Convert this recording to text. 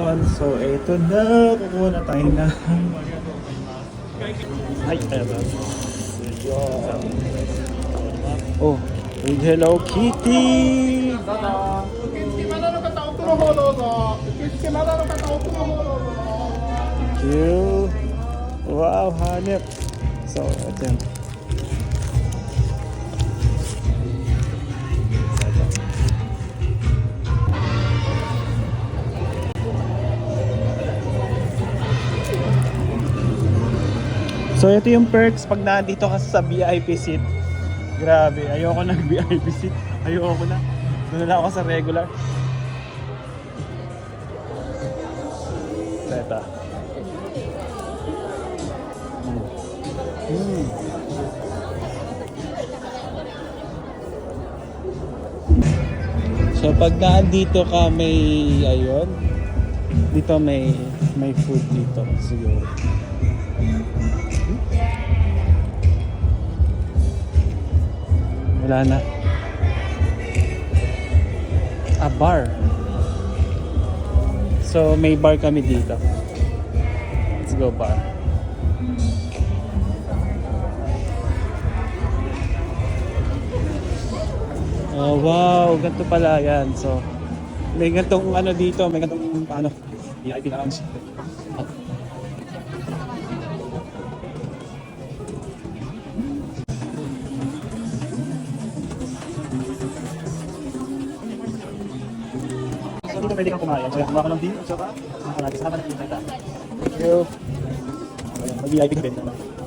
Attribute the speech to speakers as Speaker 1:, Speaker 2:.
Speaker 1: Mall. So, eto na. Kukuha na tayo na. Ay, eto. Oh, with Hello Kitty! Cute! Wow, hanip! So, ito yan. So ito yung perks pag nandito ka sa VIP seat. Grabe, ayoko ng VIP seat. Ayoko na. Doon na lang ako sa regular. Teta. So pag nandito ka may ayun. Dito may food dito siguro. Wala na. A bar. So may bar kami dito. Let's go bar. Oh wow, ganito pala yan. So may ganitong ano dito, may ganitong ano, VIP lounge. Dito pwede kang kumain. So, kumain ko ng din. So, kasama natin kita. Thank you. Mag-VIP ka din naman.